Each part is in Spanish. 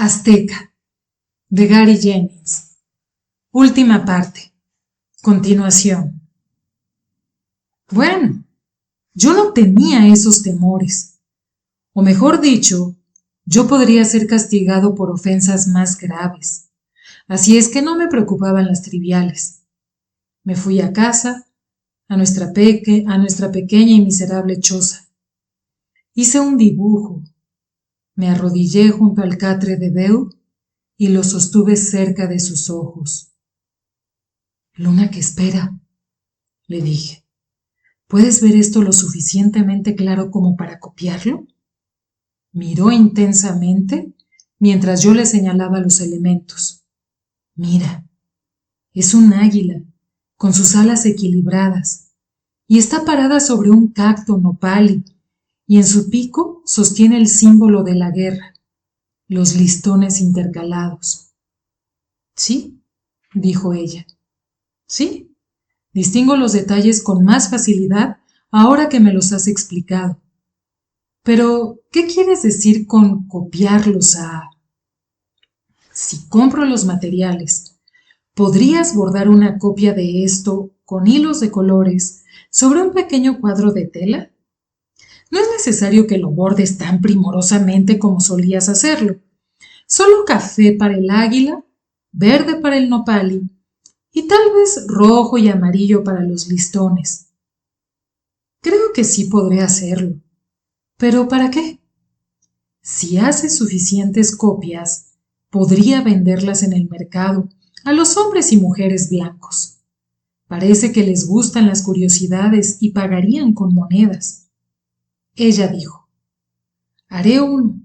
Azteca, de Gary Jennings. Última parte. Continuación. Bueno, yo no tenía esos temores. O mejor dicho, yo podría ser castigado por ofensas más graves. Así es que no me preocupaban las triviales. Me fui a casa, a nuestra pequeña y miserable choza. Hice un dibujo. Me arrodillé junto al catre de Beu y lo sostuve cerca de sus ojos. Luna que espera, le dije. ¿Puedes ver esto lo suficientemente claro como para copiarlo? Miró intensamente mientras yo le señalaba los elementos. Mira, es un águila con sus alas equilibradas y está parada sobre un cacto nopali y en su pico sostiene el símbolo de la guerra, los listones intercalados. Sí, dijo ella. Sí, distingo los detalles con más facilidad ahora que me los has explicado. Pero, ¿qué quieres decir con copiarlos a...? Si compro los materiales, ¿podrías bordar una copia de esto con hilos de colores sobre un pequeño cuadro de tela? No es necesario que lo bordes tan primorosamente como solías hacerlo. Solo café para el águila, verde para el nopali y tal vez rojo y amarillo para los listones. Creo que sí podré hacerlo. ¿Pero para qué? Si hace suficientes copias, podría venderlas en el mercado a los hombres y mujeres blancos. Parece que les gustan las curiosidades y pagarían con monedas. Ella dijo, haré uno,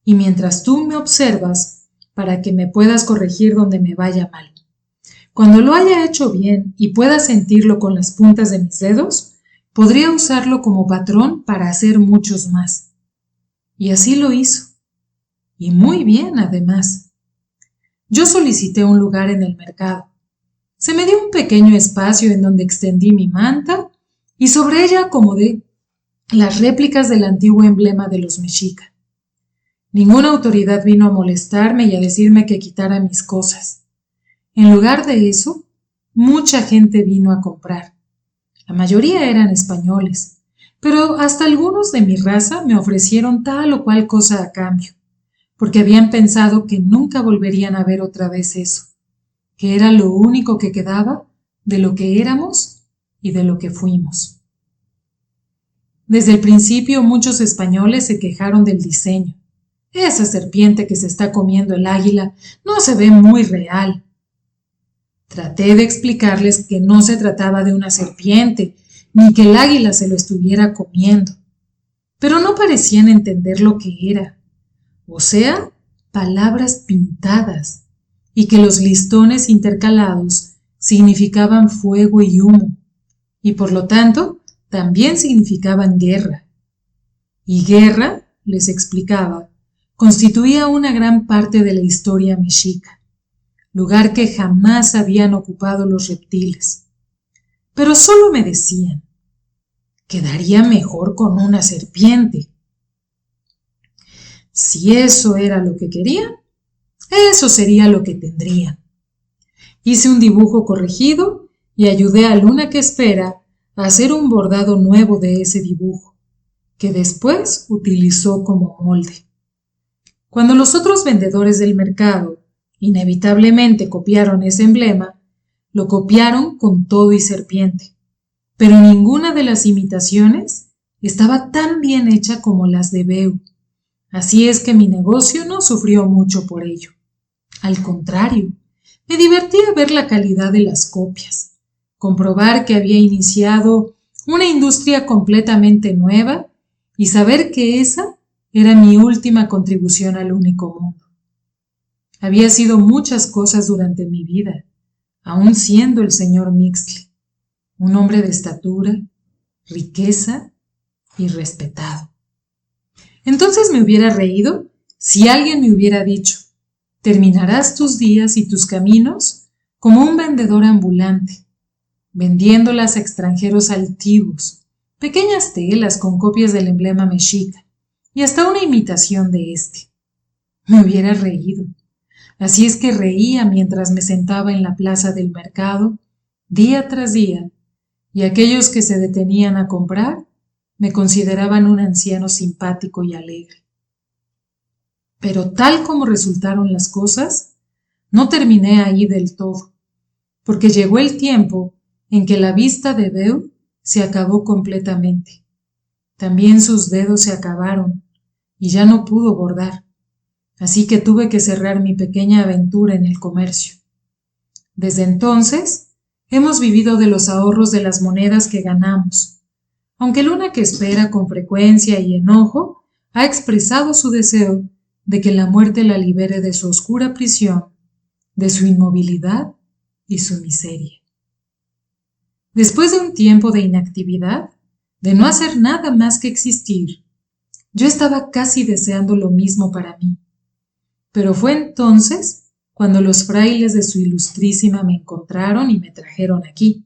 y mientras tú me observas, para que me puedas corregir donde me vaya mal. Cuando lo haya hecho bien y pueda sentirlo con las puntas de mis dedos, podría usarlo como patrón para hacer muchos más. Y así lo hizo. Y muy bien, además. Yo solicité un lugar en el mercado. Se me dio un pequeño espacio en donde extendí mi manta y sobre ella acomodé las réplicas del antiguo emblema de los mexica. Ninguna autoridad vino a molestarme y a decirme que quitara mis cosas. En lugar de eso, mucha gente vino a comprar. La mayoría eran españoles, pero hasta algunos de mi raza me ofrecieron tal o cual cosa a cambio, porque habían pensado que nunca volverían a ver otra vez eso, que era lo único que quedaba de lo que éramos y de lo que fuimos. Desde el principio muchos españoles se quejaron del diseño. Esa serpiente que se está comiendo el águila no se ve muy real. Traté de explicarles que no se trataba de una serpiente, ni que el águila se lo estuviera comiendo, pero no parecían entender lo que era, o sea, palabras pintadas, y que los listones intercalados significaban fuego y humo, y por lo tanto también significaban guerra. Y guerra, les explicaba, constituía una gran parte de la historia mexica, lugar que jamás habían ocupado los reptiles. Pero solo me decían, quedaría mejor con una serpiente. Si eso era lo que querían, eso sería lo que tendrían. Hice un dibujo corregido y ayudé a Luna que espera a hacer un bordado nuevo de ese dibujo, que después utilizó como molde. Cuando los otros vendedores del mercado inevitablemente copiaron ese emblema, lo copiaron con todo y serpiente, pero ninguna de las imitaciones estaba tan bien hecha como las de Beu. Así es que mi negocio no sufrió mucho por ello. Al contrario, me divertía ver la calidad de las copias, comprobar que había iniciado una industria completamente nueva y saber que esa era mi última contribución al único mundo. Había sido muchas cosas durante mi vida, aun siendo el señor Mixley, un hombre de estatura, riqueza y respetado. Entonces me hubiera reído si alguien me hubiera dicho, terminarás tus días y tus caminos como un vendedor ambulante, vendiéndolas a extranjeros altivos, pequeñas telas con copias del emblema mexica y hasta una imitación de este. me hubiera reído. Así es que reía mientras me sentaba en la plaza del mercado, día tras día, y aquellos que se detenían a comprar me consideraban un anciano simpático y alegre. Pero tal como resultaron las cosas, no terminé ahí del todo, porque llegó el tiempo en que la vista de Beu se acabó completamente. También sus dedos se acabaron y ya no pudo bordar, así que tuve que cerrar mi pequeña aventura en el comercio. Desde entonces, hemos vivido de los ahorros de las monedas que ganamos, aunque Luna, que espera con frecuencia y enojo, ha expresado su deseo de que la muerte la libere de su oscura prisión, de su inmovilidad y su miseria. Después de un tiempo de inactividad, de no hacer nada más que existir, yo estaba casi deseando lo mismo para mí. Pero fue entonces cuando los frailes de su Ilustrísima me encontraron y me trajeron aquí,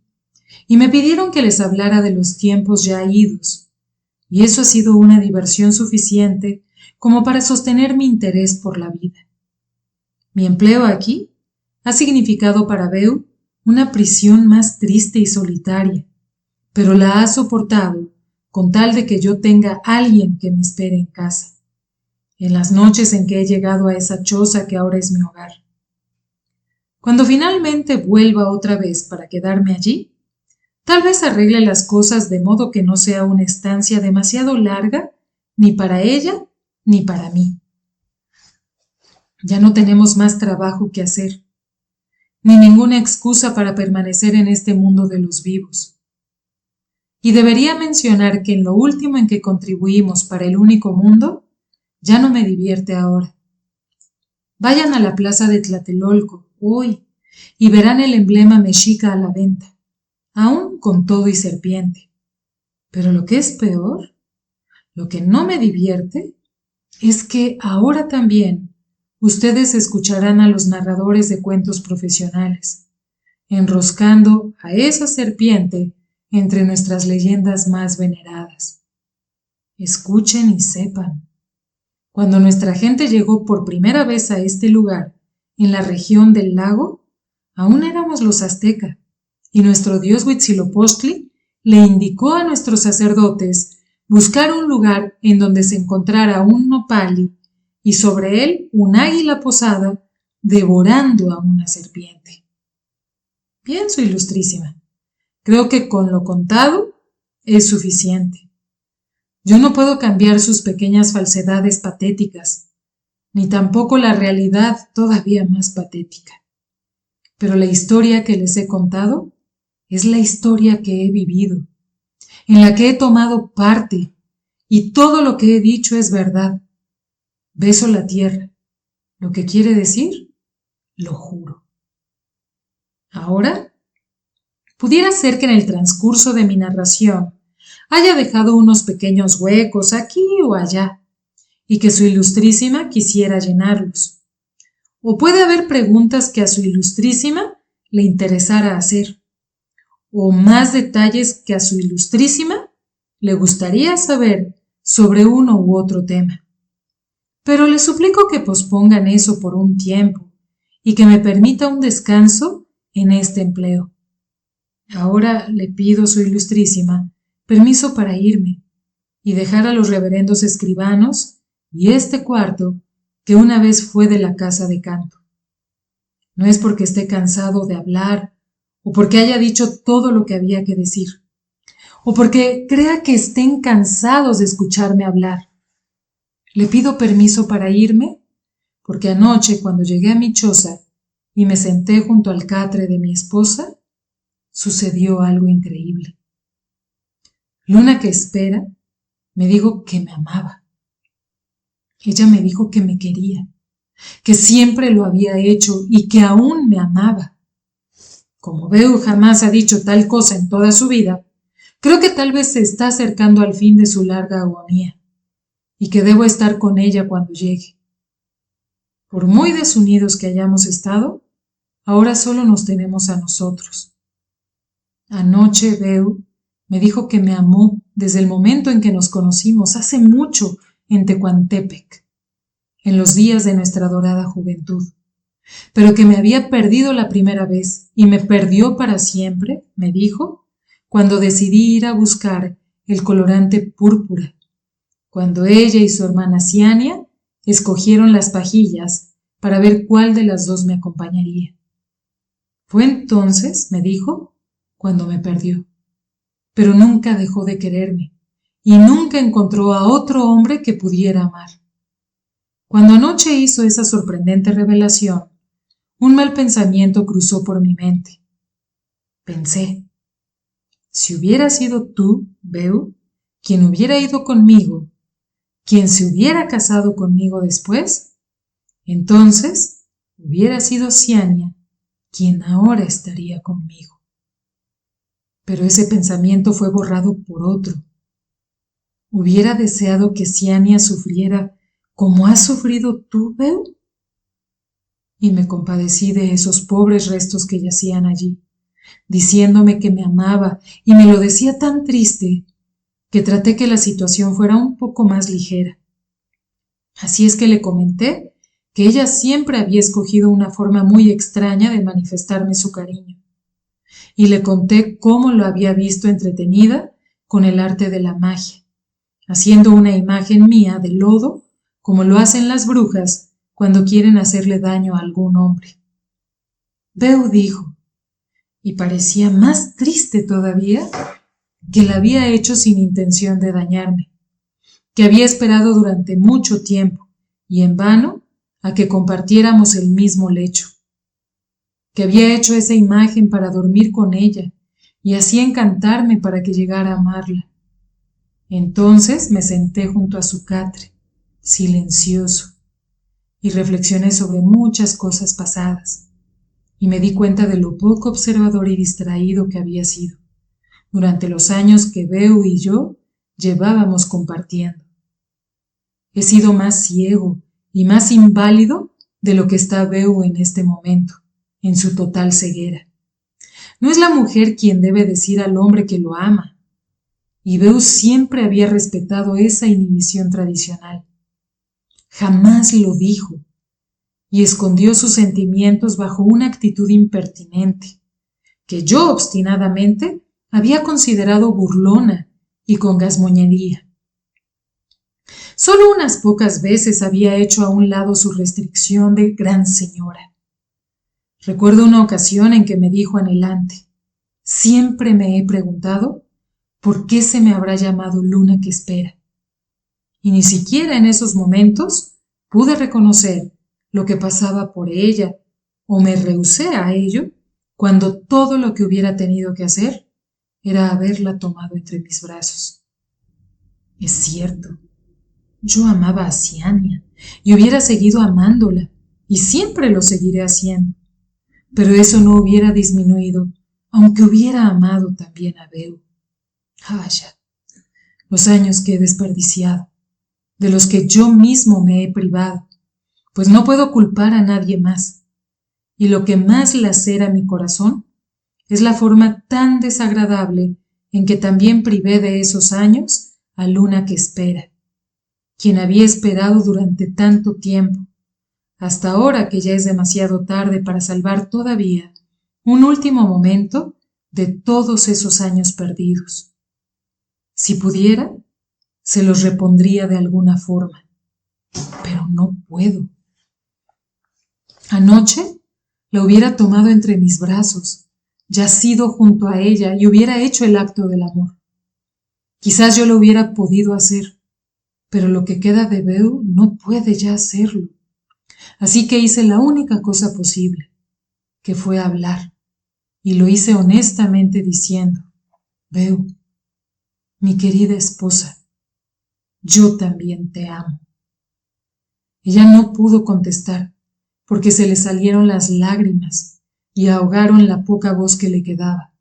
y me pidieron que les hablara de los tiempos ya idos, y eso ha sido una diversión suficiente como para sostener mi interés por la vida. Mi empleo aquí ha significado para Beu una prisión más triste y solitaria, pero la ha soportado con tal de que yo tenga alguien que me espere en casa, en las noches en que he llegado a esa choza que ahora es mi hogar. Cuando finalmente vuelva otra vez para quedarme allí, tal vez arregle las cosas de modo que no sea una estancia demasiado larga ni para ella ni para mí. Ya no tenemos más trabajo que hacer, ni ninguna excusa para permanecer en este mundo de los vivos. Y debería mencionar que en lo último en que contribuimos para el único mundo, ya no me divierte ahora. Vayan a la plaza de Tlatelolco hoy y verán el emblema mexica a la venta, aún con todo y serpiente. Pero lo que es peor, lo que no me divierte, es que ahora también ustedes escucharán a los narradores de cuentos profesionales, enroscando a esa serpiente entre nuestras leyendas más veneradas. Escuchen y sepan. Cuando nuestra gente llegó por primera vez a este lugar, en la región del lago, aún éramos los aztecas, y nuestro dios Huitzilopochtli le indicó a nuestros sacerdotes buscar un lugar en donde se encontrara un nopali y sobre él un águila posada devorando a una serpiente. Bien, su Ilustrísima, creo que con lo contado es suficiente. Yo no puedo cambiar sus pequeñas falsedades patéticas, ni tampoco la realidad todavía más patética. Pero la historia que les he contado es la historia que he vivido, en la que he tomado parte, y todo lo que he dicho es verdad. Beso la tierra, lo que quiere decir, lo juro. Ahora, pudiera ser que en el transcurso de mi narración haya dejado unos pequeños huecos aquí o allá, y que su Ilustrísima quisiera llenarlos. O puede haber preguntas que a su Ilustrísima le interesara hacer, o más detalles que a su Ilustrísima le gustaría saber sobre uno u otro tema. Pero le suplico que pospongan eso por un tiempo y que me permita un descanso en este empleo. Ahora le pido, su Ilustrísima, permiso para irme y dejar a los reverendos escribanos y este cuarto que una vez fue de la casa de canto. No es porque esté cansado de hablar o porque haya dicho todo lo que había que decir, o porque crea que estén cansados de escucharme hablar. Le pido permiso para irme porque anoche, cuando llegué a mi choza y me senté junto al catre de mi esposa, sucedió algo increíble. Luna, que espera, me dijo que me amaba. Ella me dijo que me quería, que siempre lo había hecho y que aún me amaba. Como Beu jamás ha dicho tal cosa en toda su vida, creo que tal vez se está acercando al fin de su larga agonía y que debo estar con ella cuando llegue. Por muy desunidos que hayamos estado, ahora solo nos tenemos a nosotros. Anoche Beu me dijo que me amó desde el momento en que nos conocimos hace mucho en Tecuantepec. en los días de nuestra dorada juventud, pero que me había perdido la primera vez y me perdió para siempre, me dijo, cuando decidí ir a buscar el colorante púrpura, cuando ella y su hermana Ciania escogieron las pajillas para ver cuál de las dos me acompañaría. Fue entonces, me dijo, cuando me perdió, pero nunca dejó de quererme y nunca encontró a otro hombre que pudiera amar. Cuando anoche hizo esa sorprendente revelación, un mal pensamiento cruzó por mi mente. Pensé, si hubiera sido tú, Beu, quien hubiera ido conmigo, quien se hubiera casado conmigo después, entonces hubiera sido Ciania quien ahora estaría conmigo. Pero ese pensamiento fue borrado por otro. ¿Hubiera deseado que Ciania sufriera como has sufrido tú, Beu? Y me compadecí de esos pobres restos que yacían allí, diciéndome que me amaba, y me lo decía tan triste que traté que la situación fuera un poco más ligera. Así es que le comenté que ella siempre había escogido una forma muy extraña de manifestarme su cariño, y le conté cómo lo había visto entretenida con el arte de la magia, haciendo una imagen mía de lodo como lo hacen las brujas cuando quieren hacerle daño a algún hombre. Beu dijo, y parecía más triste todavía, que la había hecho sin intención de dañarme, que había esperado durante mucho tiempo, y en vano, a que compartiéramos el mismo lecho, que había hecho esa imagen para dormir con ella, y así encantarme para que llegara a amarla. Entonces me senté junto a su catre, silencioso, y reflexioné sobre muchas cosas pasadas, y me di cuenta de lo poco observador y distraído que había sido durante los años que Beu y yo llevábamos compartiendo. He sido más ciego y más inválido de lo que está Beu en este momento, en su total ceguera. No es la mujer quien debe decir al hombre que lo ama, y Beu siempre había respetado esa inhibición tradicional. Jamás lo dijo, y escondió sus sentimientos bajo una actitud impertinente, que yo obstinadamente había considerado burlona y con gazmoñería. Solo unas pocas veces había hecho a un lado su restricción de gran señora. Recuerdo una ocasión en que me dijo anhelante, siempre me he preguntado por qué se me habrá llamado luna que espera. Y ni siquiera en esos momentos pude reconocer lo que pasaba por ella, o me rehusé a ello, cuando todo lo que hubiera tenido que hacer era haberla tomado entre mis brazos. Es cierto, yo amaba a Ciania y hubiera seguido amándola, y siempre lo seguiré haciendo, pero eso no hubiera disminuido, aunque hubiera amado también a Beu. Vaya, los años que he desperdiciado, de los que yo mismo me he privado, pues no puedo culpar a nadie más, y lo que más lacera mi corazón es la forma tan desagradable en que también privé de esos años a Luna que espera, quien había esperado durante tanto tiempo, hasta ahora que ya es demasiado tarde para salvar todavía un último momento de todos esos años perdidos. Si pudiera, se los repondría de alguna forma, pero no puedo. Anoche la hubiera tomado entre mis brazos, yacido junto a ella y hubiera hecho el acto del amor. Quizás yo lo hubiera podido hacer, pero lo que queda de Beu no puede ya hacerlo. Así que hice la única cosa posible, que fue hablar, y lo hice honestamente diciendo, Beu, mi querida esposa, yo también te amo. Ella no pudo contestar, porque se le salieron las lágrimas y ahogaron la poca voz que le quedaba,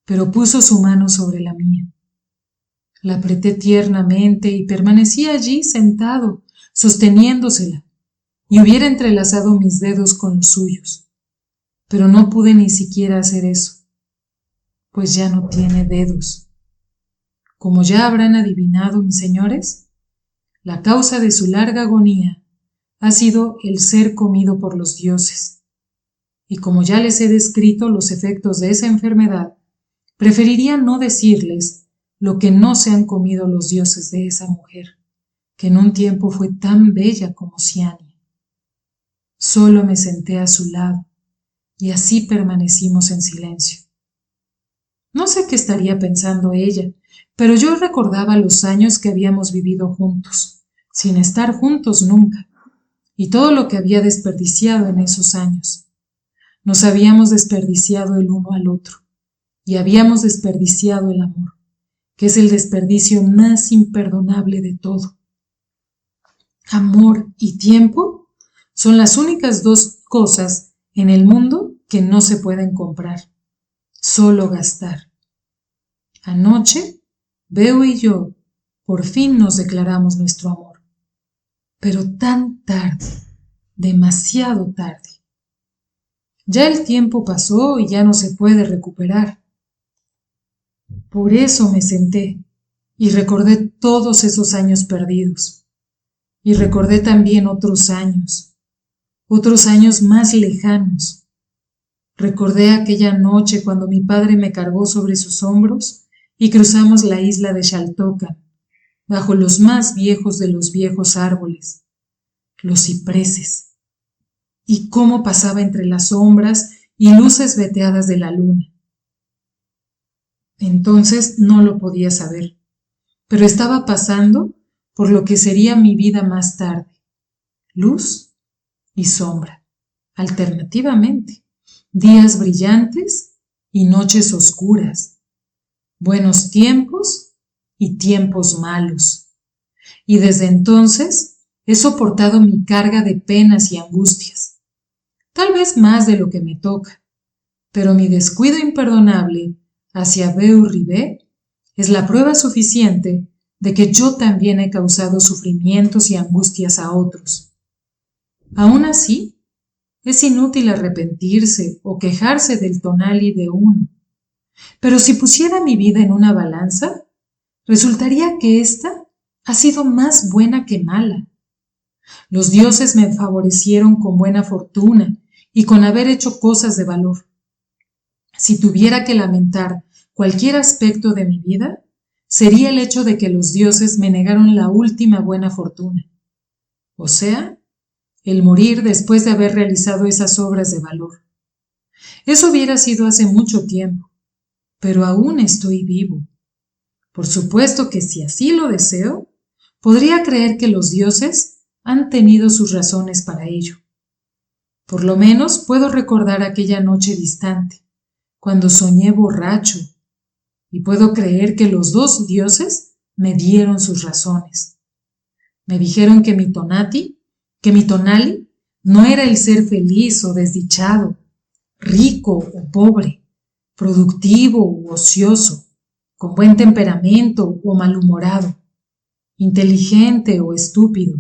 pero puso su mano sobre la mía. La apreté tiernamente y permanecí allí sentado, sosteniéndosela, y hubiera entrelazado mis dedos con los suyos, pero no pude ni siquiera hacer eso, pues ya no tiene dedos. Como ya habrán adivinado, mis señores, la causa de su larga agonía ha sido el ser comido por los dioses. Y como ya les he descrito los efectos de esa enfermedad, preferiría no decirles lo que no se han comido los dioses de esa mujer, que en un tiempo fue tan bella como Ciania. Solo me senté a su lado y así permanecimos en silencio. No sé qué estaría pensando ella, pero yo recordaba los años que habíamos vivido juntos, sin estar juntos nunca, y todo lo que había desperdiciado en esos años. Nos habíamos desperdiciado el uno al otro, y habíamos desperdiciado el amor, que es el desperdicio más imperdonable de todo. Amor y tiempo son las únicas dos cosas en el mundo que no se pueden comprar, solo gastar. Anoche, Beo y yo por fin nos declaramos nuestro amor, pero tan tarde, demasiado tarde. Ya el tiempo pasó y ya no se puede recuperar. Por eso me senté y recordé todos esos años perdidos. Y recordé también otros años más lejanos. Recordé aquella noche cuando mi padre me cargó sobre sus hombros y cruzamos la isla de Xaltocan, bajo los más viejos de los viejos árboles, los cipreses, y cómo pasaba entre las sombras y luces veteadas de la luna. Entonces no lo podía saber, pero estaba pasando por lo que sería mi vida más tarde, luz y sombra, alternativamente, días brillantes y noches oscuras, buenos tiempos y tiempos malos. Y desde entonces he soportado mi carga de penas y angustias, tal vez más de lo que me toca, pero mi descuido imperdonable hacia Beo Ribé es la prueba suficiente de que yo también he causado sufrimientos y angustias a otros. Aún así, es inútil arrepentirse o quejarse del tonali de uno, pero si pusiera mi vida en una balanza, resultaría que ésta ha sido más buena que mala. Los dioses me favorecieron con buena fortuna y con haber hecho cosas de valor. Si tuviera que lamentar cualquier aspecto de mi vida, sería el hecho de que los dioses me negaron la última buena fortuna, o sea, el morir después de haber realizado esas obras de valor. Eso hubiera sido hace mucho tiempo, pero aún estoy vivo. Por supuesto que si así lo deseo, podría creer que los dioses han tenido sus razones para ello. Por lo menos puedo recordar aquella noche distante, cuando soñé borracho, y puedo creer que los dos dioses me dieron sus razones. Me dijeron que mi tonali, no era el ser feliz o desdichado, rico o pobre, productivo u ocioso, con buen temperamento o malhumorado, inteligente o estúpido,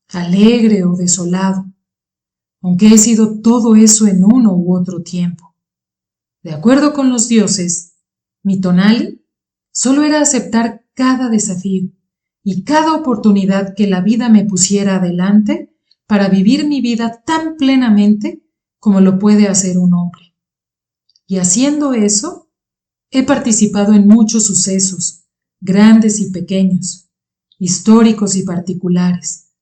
alegre o desolado, aunque he sido todo eso en uno u otro tiempo. De acuerdo con los dioses, mi tonali solo era aceptar cada desafío y cada oportunidad que la vida me pusiera adelante para vivir mi vida tan plenamente como lo puede hacer un hombre. Y haciendo eso, he participado en muchos sucesos, grandes y pequeños, históricos y particulares.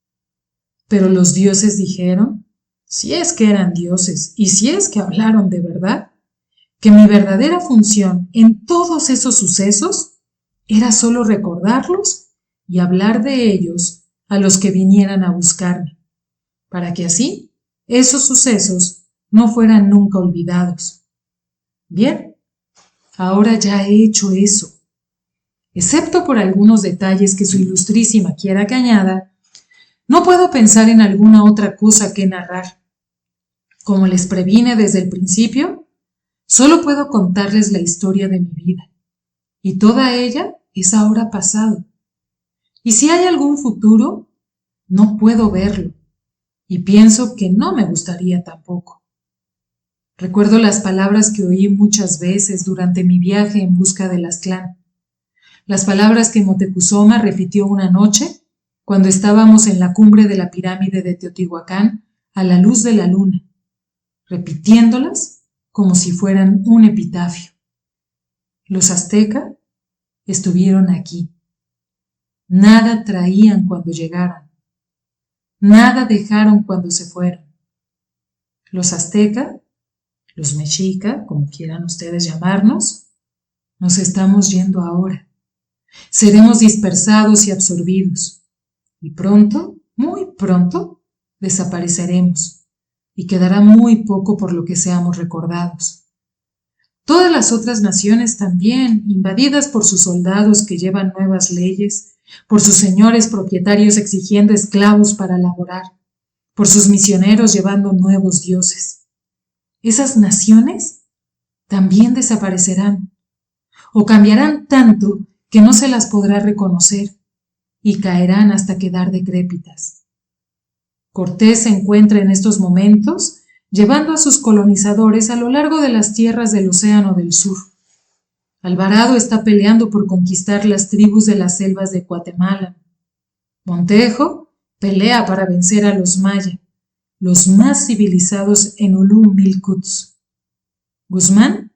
Pero los dioses dijeron, si es que eran dioses y si es que hablaron de verdad, que mi verdadera función en todos esos sucesos era solo recordarlos y hablar de ellos a los que vinieran a buscarme, para que así esos sucesos no fueran nunca olvidados. Bien, ahora ya he hecho eso. Excepto por algunos detalles que su ilustrísima quiera que añada, no puedo pensar en alguna otra cosa que narrar. Como les previne desde el principio, solo puedo contarles la historia de mi vida, y toda ella es ahora pasado. Y si hay algún futuro, no puedo verlo, y pienso que no me gustaría tampoco. Recuerdo las palabras que oí muchas veces durante mi viaje en busca del Aztlán, las palabras que Moctezuma repitió una noche cuando estábamos en la cumbre de la pirámide de Teotihuacán a la luz de la luna, repitiéndolas como si fueran un epitafio. Los aztecas estuvieron aquí. Nada traían cuando llegaron. Nada dejaron cuando se fueron. Los aztecas, los mexicas, como quieran ustedes llamarnos, nos estamos yendo ahora. Seremos dispersados y absorbidos. Y pronto, muy pronto, desapareceremos. Y quedará muy poco por lo que seamos recordados. Todas las otras naciones también, invadidas por sus soldados que llevan nuevas leyes, por sus señores propietarios exigiendo esclavos para laborar, por sus misioneros llevando nuevos dioses. Esas naciones también desaparecerán, o cambiarán tanto que no se las podrá reconocer, y caerán hasta quedar decrépitas. Cortés se encuentra en estos momentos llevando a sus colonizadores a lo largo de las tierras del Océano del Sur. Alvarado está peleando por conquistar las tribus de las selvas de Guatemala. Montejo pelea para vencer a los maya, los más civilizados en Ulúmilcuts. Guzmán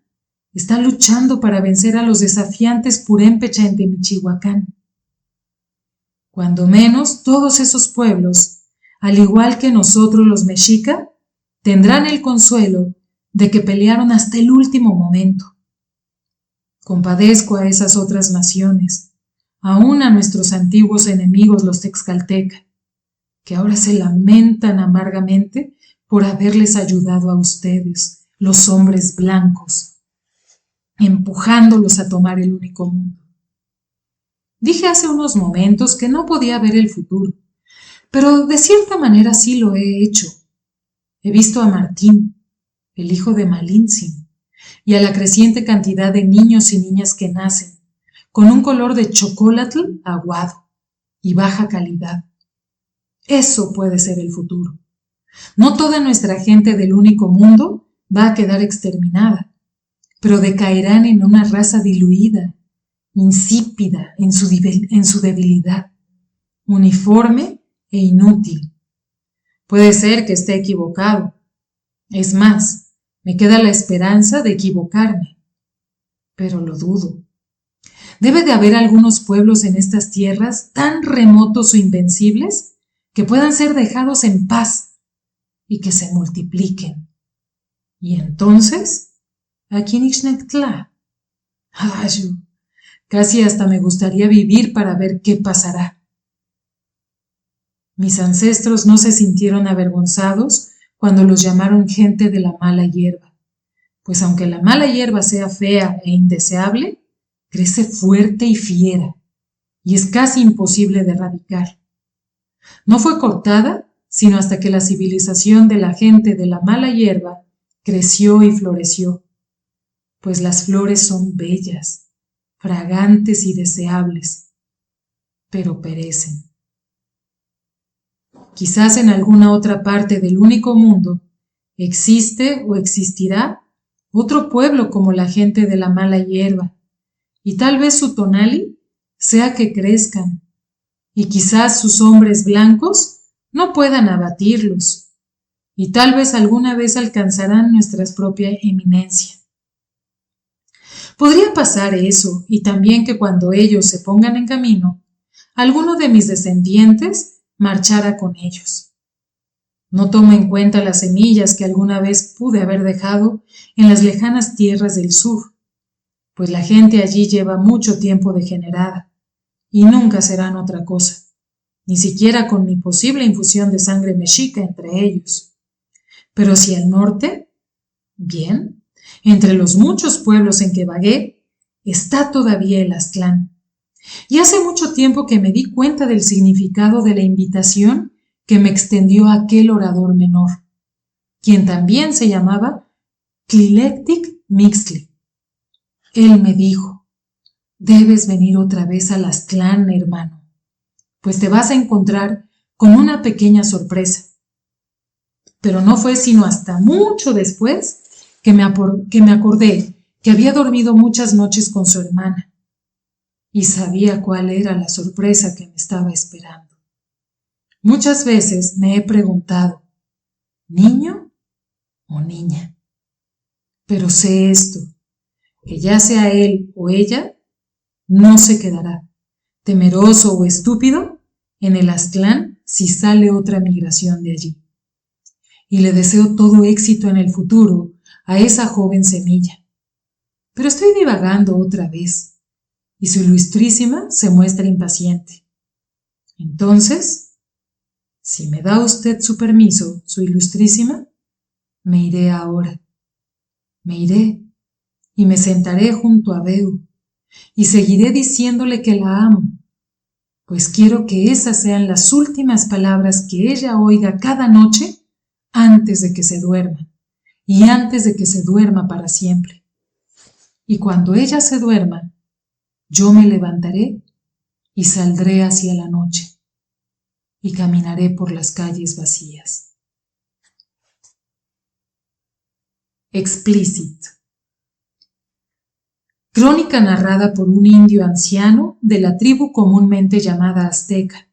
está luchando para vencer a los desafiantes Purépecha en Temichihuacán. Cuando menos, todos esos pueblos, al igual que nosotros los mexica, tendrán el consuelo de que pelearon hasta el último momento. Compadezco a esas otras naciones, aún a nuestros antiguos enemigos los texcalteca, que ahora se lamentan amargamente por haberles ayudado a ustedes, los hombres blancos, empujándolos a tomar el único mundo. Dije hace unos momentos que no podía ver el futuro, pero de cierta manera sí lo he hecho. He visto a Martín, el hijo de Malintzin, y a la creciente cantidad de niños y niñas que nacen, con un color de chocolatl aguado y baja calidad. Eso puede ser el futuro. No toda nuestra gente del único mundo va a quedar exterminada, pero decaerán en una raza diluida, insípida en su debilidad, uniforme e inútil. Puede ser que esté equivocado. Es más, me queda la esperanza de equivocarme, pero lo dudo. Debe de haber algunos pueblos en estas tierras tan remotos o invencibles que puedan ser dejados en paz y que se multipliquen. Y entonces, aquí en Ixnectlá, casi hasta me gustaría vivir para ver qué pasará. Mis ancestros no se sintieron avergonzados cuando los llamaron gente de la mala hierba, pues aunque la mala hierba sea fea e indeseable, crece fuerte y fiera, y es casi imposible de erradicar. No fue cortada sino hasta que la civilización de la gente de la mala hierba creció y floreció, pues las flores son bellas, fragantes y deseables, pero perecen. Quizás en alguna otra parte del único mundo existe o existirá otro pueblo como la gente de la mala hierba, y tal vez su tonali sea que crezcan, y quizás sus hombres blancos no puedan abatirlos, y tal vez alguna vez alcanzarán nuestra propia eminencia. Podría pasar eso, y también que cuando ellos se pongan en camino, alguno de mis descendientes marchara con ellos. No tomo en cuenta las semillas que alguna vez pude haber dejado en las lejanas tierras del sur, pues la gente allí lleva mucho tiempo degenerada y nunca serán otra cosa, ni siquiera con mi posible infusión de sangre mexica entre ellos. Pero si al norte, bien, entre los muchos pueblos en que vagué, está todavía el Aztlán. Y hace mucho tiempo que me di cuenta del significado de la invitación que me extendió aquel orador menor, quien también se llamaba Tlilectic Mixtli. Él me dijo: debes venir otra vez al Aztlán, hermano, pues te vas a encontrar con una pequeña sorpresa. Pero no fue sino hasta mucho después que me acordé que había dormido muchas noches con su hermana y sabía cuál era la sorpresa que me estaba esperando. Muchas veces me he preguntado, ¿niño o niña? Pero sé esto, que ya sea él o ella, no se quedará, temeroso o estúpido, en el Aztlán si sale otra migración de allí. Y le deseo todo éxito en el futuro a esa joven semilla. Pero estoy divagando otra vez, y su ilustrísima se muestra impaciente. Entonces, si me da usted su permiso, su ilustrísima, me iré ahora. Me iré y me sentaré junto a Beu y seguiré diciéndole que la amo, pues quiero que esas sean las últimas palabras que ella oiga cada noche antes de que se duerma, y antes de que se duerma para siempre. Y cuando ella se duerma, yo me levantaré y saldré hacia la noche, y caminaré por las calles vacías. Explícito. Crónica narrada por un indio anciano de la tribu comúnmente llamada azteca,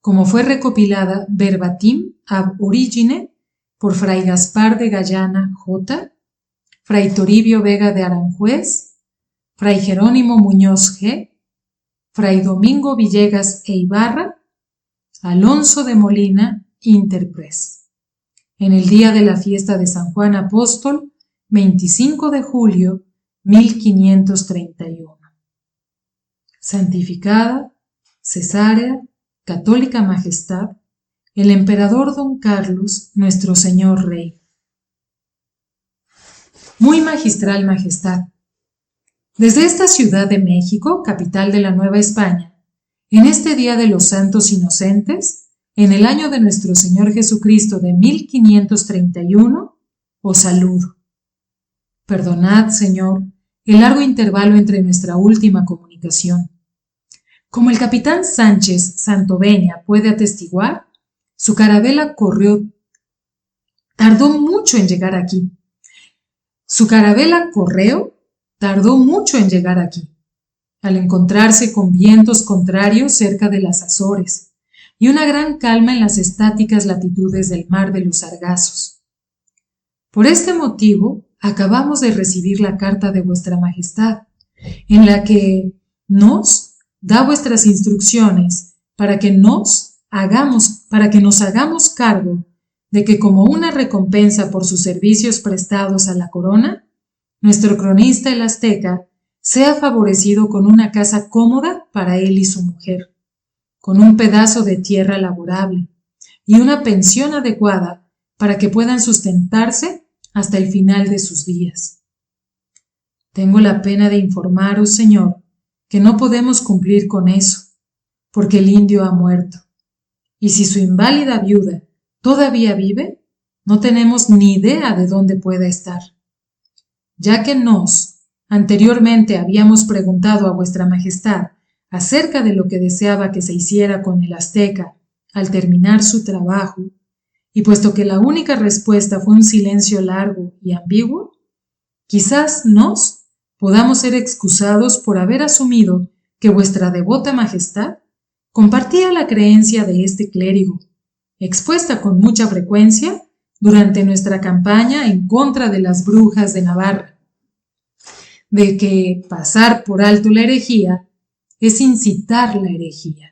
como fue recopilada verbatim ab origine por Fray Gaspar de Gallana J., Fray Toribio Vega de Aranjuez, Fray Jerónimo Muñoz G., Fray Domingo Villegas e Ibarra, Alonso de Molina, Interpres. En el día de la fiesta de San Juan Apóstol, 25 de julio 1531. Santificada, cesárea, católica majestad, el emperador don Carlos, nuestro señor rey. Muy magistral majestad. Desde esta Ciudad de México, capital de la Nueva España, en este día de los santos inocentes, en el año de nuestro Señor Jesucristo de 1531, os saludo. Perdonad, Señor, el largo intervalo entre nuestra última comunicación. Como el capitán Sánchez Santoveña puede atestiguar, su carabela tardó mucho en llegar aquí. Al encontrarse con vientos contrarios cerca de las Azores y una gran calma en las estáticas latitudes del mar de los Sargazos. Por este motivo, acabamos de recibir la carta de vuestra majestad, en la que nos da vuestras instrucciones para que nos hagamos cargo de que como una recompensa por sus servicios prestados a la corona, nuestro cronista el azteca sea favorecido con una casa cómoda para él y su mujer, con un pedazo de tierra laborable y una pensión adecuada para que puedan sustentarse hasta el final de sus días. Tengo la pena de informaros, Señor, que no podemos cumplir con eso, porque el indio ha muerto, y si su inválida viuda todavía vive, no tenemos ni idea de dónde pueda estar. Ya que anteriormente habíamos preguntado a vuestra majestad acerca de lo que deseaba que se hiciera con el azteca al terminar su trabajo, y puesto que la única respuesta fue un silencio largo y ambiguo, quizás podamos ser excusados por haber asumido que vuestra devota majestad compartía la creencia de este clérigo, expuesta con mucha frecuencia durante nuestra campaña en contra de las brujas de Navarra, de que pasar por alto la herejía es incitar la herejía.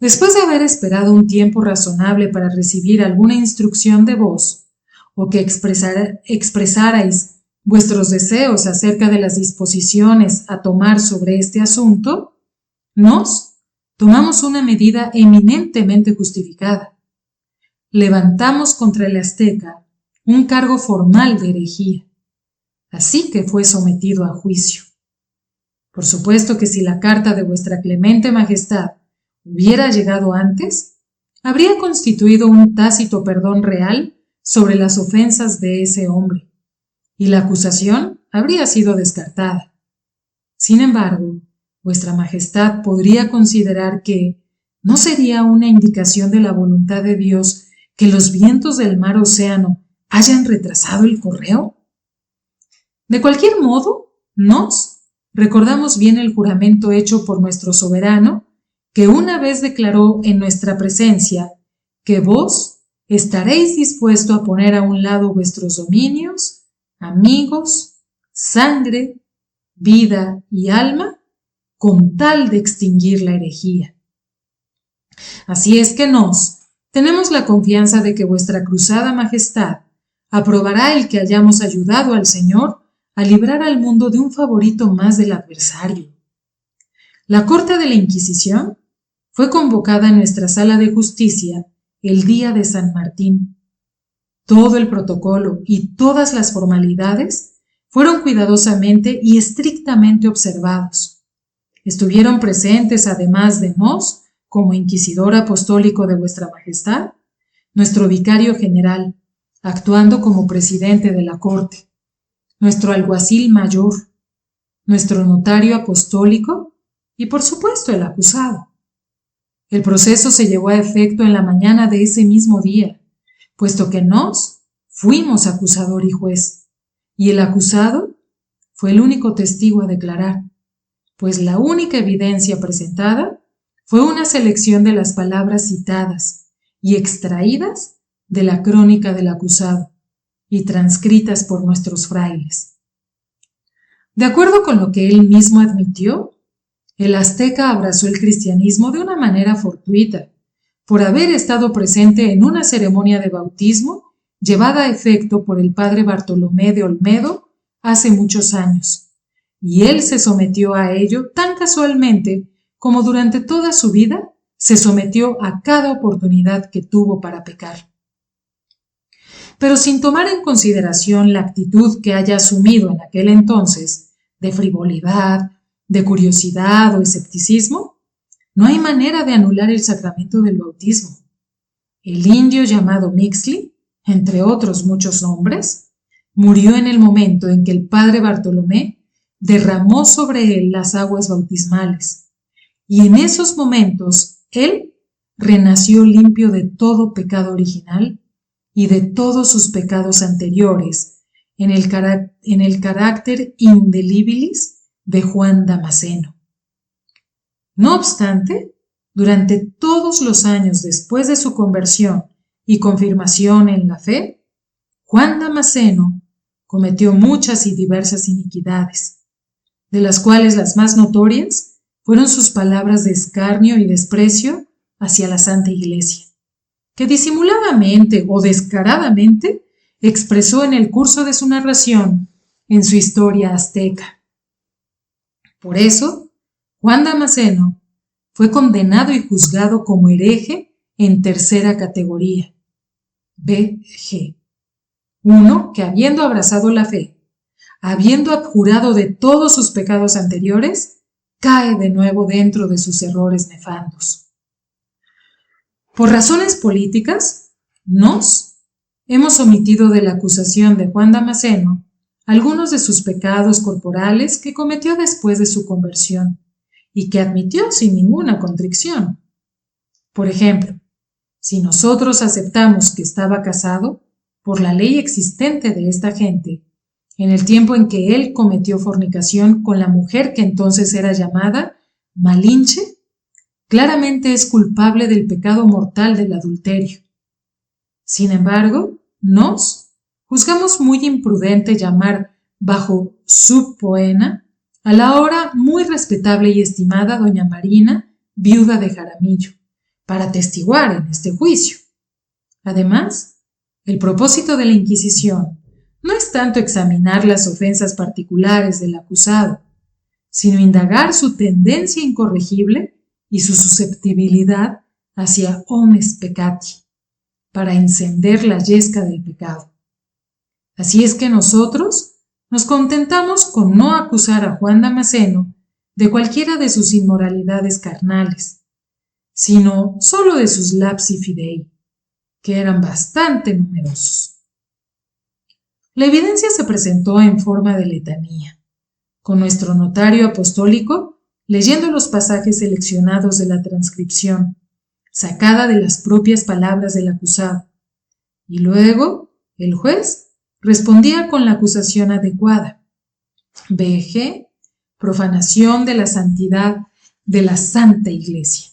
Después de haber esperado un tiempo razonable para recibir alguna instrucción de vos, o que expresarais vuestros deseos acerca de las disposiciones a tomar sobre este asunto, tomamos una medida eminentemente justificada. Levantamos contra el azteca un cargo formal de herejía, así que fue sometido a juicio. Por supuesto que si la carta de vuestra clemente majestad hubiera llegado antes, habría constituido un tácito perdón real sobre las ofensas de ese hombre, y la acusación habría sido descartada. Sin embargo, vuestra majestad podría considerar que ¿no sería una indicación de la voluntad de Dios que los vientos del mar océano hayan retrasado el correo? De cualquier modo, recordamos bien el juramento hecho por nuestro soberano, que una vez declaró en nuestra presencia que vos estaréis dispuesto a poner a un lado vuestros dominios, amigos, sangre, vida y alma, con tal de extinguir la herejía. Así es que tenemos la confianza de que vuestra cruzada majestad aprobará el que hayamos ayudado al Señor a librar al mundo de un favorito más del adversario. La corte de la Inquisición fue convocada en nuestra sala de justicia el día de San Martín. Todo el protocolo y todas las formalidades fueron cuidadosamente y estrictamente observados. Estuvieron presentes, además de nos, como inquisidor apostólico de vuestra majestad, nuestro vicario general, actuando como presidente de la corte, nuestro alguacil mayor, nuestro notario apostólico y, por supuesto, el acusado. El proceso se llevó a efecto en la mañana de ese mismo día, puesto que fuimos acusador y juez, y el acusado fue el único testigo a declarar, pues la única evidencia presentada fue una selección de las palabras citadas y extraídas de la crónica del acusado y transcritas por nuestros frailes. De acuerdo con lo que él mismo admitió, el azteca abrazó el cristianismo de una manera fortuita, por haber estado presente en una ceremonia de bautismo llevada a efecto por el padre Bartolomé de Olmedo hace muchos años, y él se sometió a ello tan casualmente como durante toda su vida se sometió a cada oportunidad que tuvo para pecar. Pero sin tomar en consideración la actitud que haya asumido en aquel entonces de frivolidad, de curiosidad o escepticismo, no hay manera de anular el sacramento del bautismo. El indio llamado Mixli, entre otros muchos nombres, murió en el momento en que el padre Bartolomé derramó sobre él las aguas bautismales, y en esos momentos él renació limpio de todo pecado original y de todos sus pecados anteriores en el carácter indelibilis de Juan Damasceno. No obstante, durante todos los años después de su conversión y confirmación en la fe, Juan Damasceno cometió muchas y diversas iniquidades, de las cuales las más notorias fueron sus palabras de escarnio y desprecio hacia la Santa Iglesia, que disimuladamente o descaradamente expresó en el curso de su narración en su historia azteca. Por eso, Juan Damasceno fue condenado y juzgado como hereje en tercera categoría, BG. Uno que, habiendo abrazado la fe, habiendo abjurado de todos sus pecados anteriores, cae de nuevo dentro de sus errores nefandos. Por razones políticas, hemos omitido de la acusación de Juan Damasceno algunos de sus pecados corporales que cometió después de su conversión y que admitió sin ninguna contrición. Por ejemplo, si nosotros aceptamos que estaba casado, por la ley existente de esta gente, en el tiempo en que él cometió fornicación con la mujer que entonces era llamada Malinche, claramente es culpable del pecado mortal del adulterio. Sin embargo, juzgamos muy imprudente llamar bajo sub poena a la ahora muy respetable y estimada doña Marina, viuda de Jaramillo, para testiguar en este juicio. Además, el propósito de la Inquisición no es tanto examinar las ofensas particulares del acusado, sino indagar su tendencia incorregible y su susceptibilidad hacia omes peccati, para encender la yesca del pecado. Así es que nosotros nos contentamos con no acusar a Juan Damasceno de cualquiera de sus inmoralidades carnales, sino solo de sus lapsi fidei, que eran bastante numerosos. La evidencia se presentó en forma de letanía, con nuestro notario apostólico leyendo los pasajes seleccionados de la transcripción, sacada de las propias palabras del acusado, y luego el juez respondía con la acusación adecuada. BG, profanación de la santidad de la Santa Iglesia.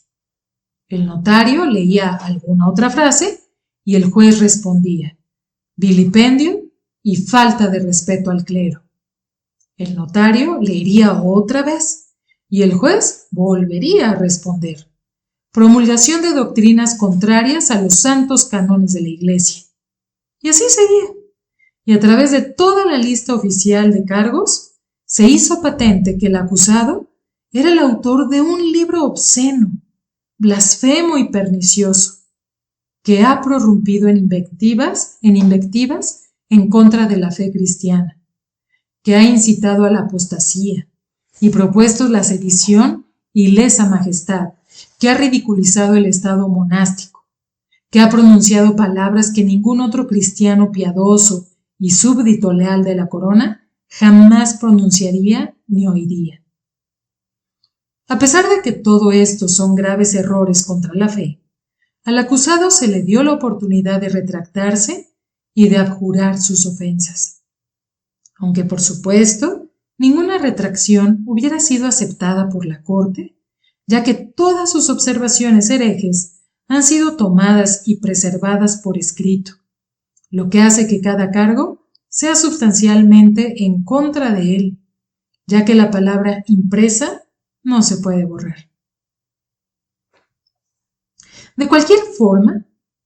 El notario leía alguna otra frase y el juez respondía: vilipendio y falta de respeto al clero. El notario leería otra vez y el juez volvería a responder: promulgación de doctrinas contrarias a los santos cánones de la Iglesia. Y así seguía. Y a través de toda la lista oficial de cargos, se hizo patente que el acusado era el autor de un libro obsceno, blasfemo y pernicioso, que ha prorrumpido en invectivas en contra de la fe cristiana, que ha incitado a la apostasía y propuesto la sedición y lesa majestad, que ha ridiculizado el estado monástico, que ha pronunciado palabras que ningún otro cristiano piadoso y súbdito leal de la corona jamás pronunciaría ni oiría. A pesar de que todo esto son graves errores contra la fe, al acusado se le dio la oportunidad de retractarse y de abjurar sus ofensas. Aunque, por supuesto, ninguna retracción hubiera sido aceptada por la corte, ya que todas sus observaciones herejes han sido tomadas y preservadas por escrito, lo que hace que cada cargo sea sustancialmente en contra de él, ya que la palabra impresa no se puede borrar. De cualquier forma,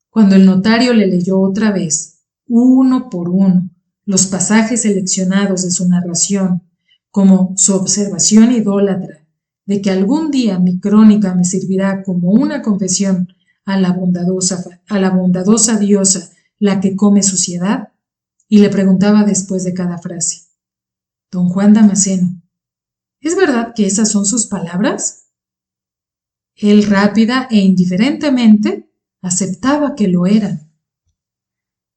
cuando el notario le leyó otra vez, uno por uno, los pasajes seleccionados de su narración, como su observación idólatra de que algún día mi crónica me servirá como una confesión a la bondadosa diosa, la que come suciedad, y le preguntaba después de cada frase: don Juan Damasceno, ¿es verdad que esas son sus palabras? Él rápida e indiferentemente aceptaba que lo eran.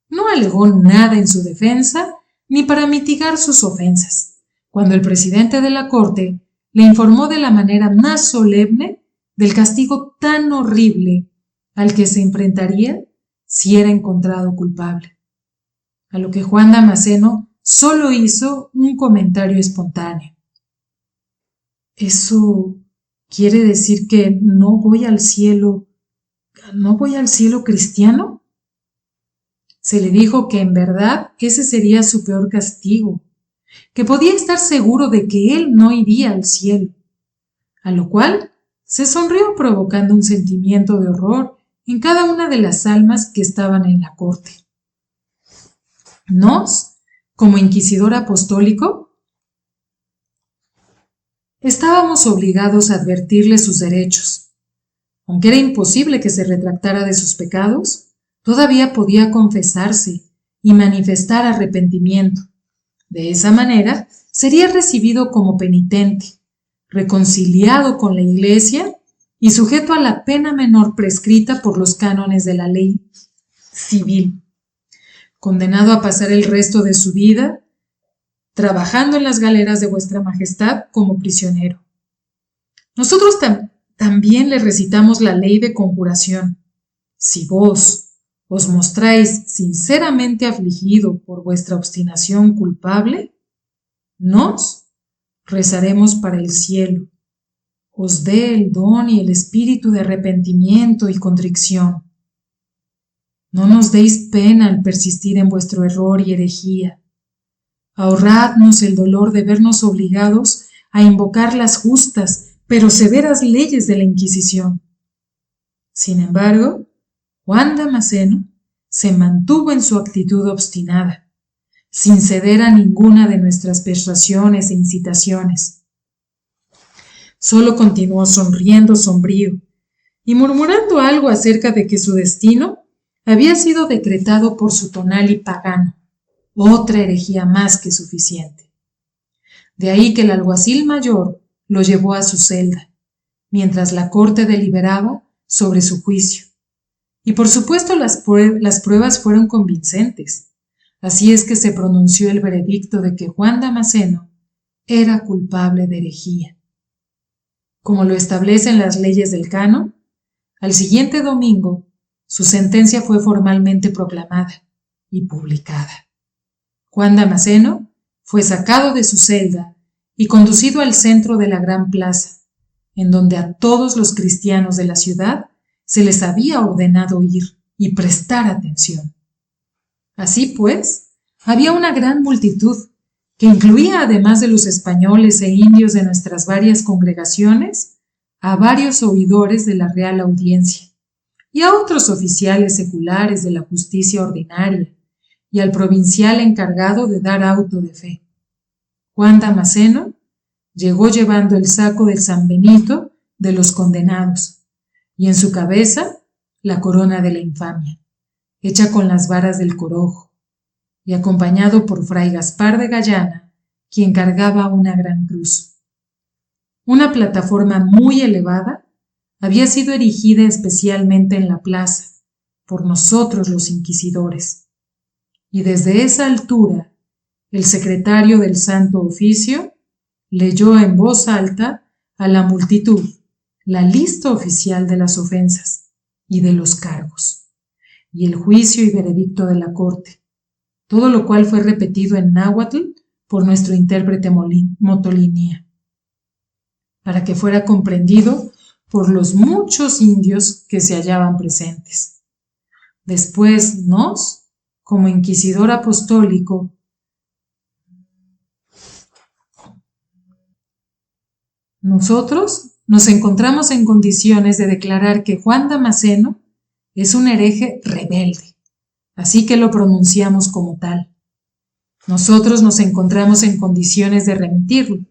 No alegó nada en su defensa ni para mitigar sus ofensas, cuando el presidente de la corte le informó de la manera más solemne del castigo tan horrible al que se enfrentaría si era encontrado culpable. A lo que Juan Damasceno solo hizo un comentario espontáneo: ¿eso quiere decir que no voy al cielo cristiano? Se le dijo que en verdad ese sería su peor castigo, que podía estar seguro de que él no iría al cielo, a lo cual se sonrió provocando un sentimiento de horror en cada una de las almas que estaban en la corte. Nos, como inquisidor apostólico, estábamos obligados a advertirle sus derechos. Aunque era imposible que se retractara de sus pecados, todavía podía confesarse y manifestar arrepentimiento. De esa manera, sería recibido como penitente, reconciliado con la Iglesia y sujeto a la pena menor prescrita por los cánones de la ley civil, condenado a pasar el resto de su vida trabajando en las galeras de vuestra majestad como prisionero. Nosotros también le recitamos la ley de conjuración. Si vos os mostráis sinceramente afligido por vuestra obstinación culpable, nos rezaremos para el cielo, os dé el don y el espíritu de arrepentimiento y contrición. No nos deis pena al persistir en vuestro error y herejía. Ahorradnos el dolor de vernos obligados a invocar las justas pero severas leyes de la Inquisición. Sin embargo, Juan Damasceno se mantuvo en su actitud obstinada, sin ceder a ninguna de nuestras persuasiones e incitaciones. Solo continuó sonriendo sombrío y murmurando algo acerca de que su destino había sido decretado por su tonali pagano, otra herejía más que suficiente. De ahí que el alguacil mayor lo llevó a su celda, mientras la corte deliberaba sobre su juicio. Y por supuesto las pruebas fueron convincentes. Así es que se pronunció el veredicto de que Juan Damasceno era culpable de herejía. Como lo establecen las leyes del canon, al siguiente domingo su sentencia fue formalmente proclamada y publicada. Juan Damasceno fue sacado de su celda y conducido al centro de la gran plaza, en donde a todos los cristianos de la ciudad se les había ordenado ir y prestar atención. Así pues, había una gran multitud, que incluía, además de los españoles e indios de nuestras varias congregaciones, a varios oidores de la Real Audiencia y a otros oficiales seculares de la justicia ordinaria y al provincial encargado de dar auto de fe. Juan Damasceno llegó llevando el saco del San Benito de los condenados y en su cabeza la corona de la infamia, hecha con las varas del corojo, y acompañado por Fray Gaspar de Gallana, quien cargaba una gran cruz. Una plataforma muy elevada había sido erigida especialmente en la plaza por nosotros los inquisidores, y desde esa altura el secretario del Santo Oficio leyó en voz alta a la multitud la lista oficial de las ofensas y de los cargos, y el juicio y veredicto de la corte, todo lo cual fue repetido en náhuatl por nuestro intérprete Motolinía, para que fuera comprendido por los muchos indios que se hallaban presentes. Después nos, como inquisidor apostólico, nosotros nos encontramos en condiciones de declarar que Juan Damasceno es un hereje rebelde, así que lo pronunciamos como tal. Nosotros nos encontramos en condiciones de remitirlo,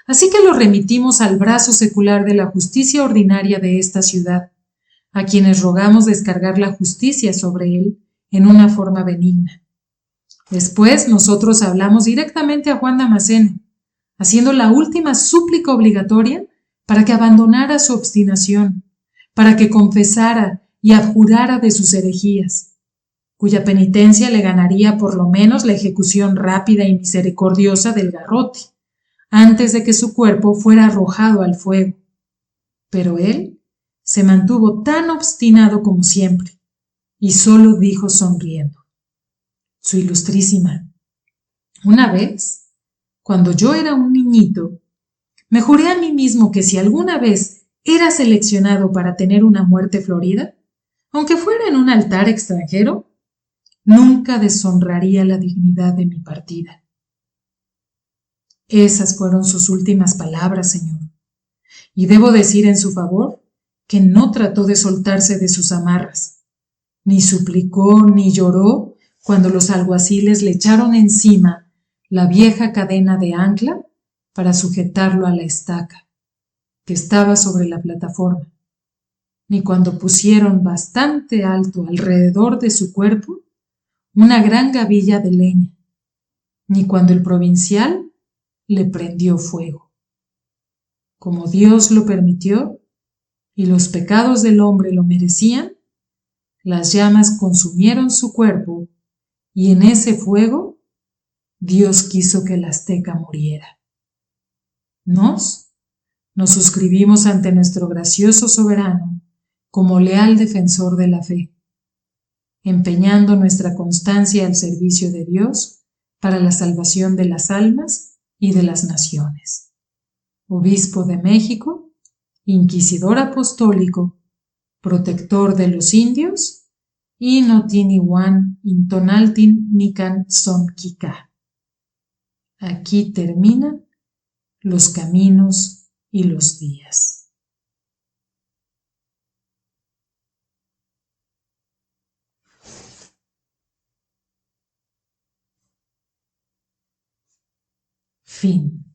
así que lo remitimos al brazo secular de la justicia ordinaria de esta ciudad, a quienes rogamos descargar la justicia sobre él en una forma benigna. Después nosotros hablamos directamente a Juan Damasceno, haciendo la última súplica obligatoria para que abandonara su obstinación, para que confesara y abjurara de sus herejías, cuya penitencia le ganaría por lo menos la ejecución rápida y misericordiosa del garrote, antes de que su cuerpo fuera arrojado al fuego. Pero él se mantuvo tan obstinado como siempre, y solo dijo sonriendo: Su Ilustrísima, una vez, cuando yo era un niñito, me juré a mí mismo que si alguna vez era seleccionado para tener una muerte florida, aunque fuera en un altar extranjero, nunca deshonraría la dignidad de mi partida. Esas fueron sus últimas palabras, señor, y debo decir en su favor que no trató de soltarse de sus amarras, ni suplicó ni lloró cuando los alguaciles le echaron encima la vieja cadena de ancla para sujetarlo a la estaca que estaba sobre la plataforma, ni cuando pusieron bastante alto alrededor de su cuerpo una gran gavilla de leña, ni cuando el provincial le prendió fuego. Como Dios lo permitió y los pecados del hombre lo merecían, las llamas consumieron su cuerpo y en ese fuego Dios quiso que la azteca muriera. Nos suscribimos ante nuestro gracioso soberano como leal defensor de la fe, empeñando nuestra constancia al servicio de Dios para la salvación de las almas y de las naciones. Obispo de México, Inquisidor Apostólico, Protector de los Indios, y Notinihuan Intonaltin Nican Son Kika. Aquí terminan los caminos y los días. Fin.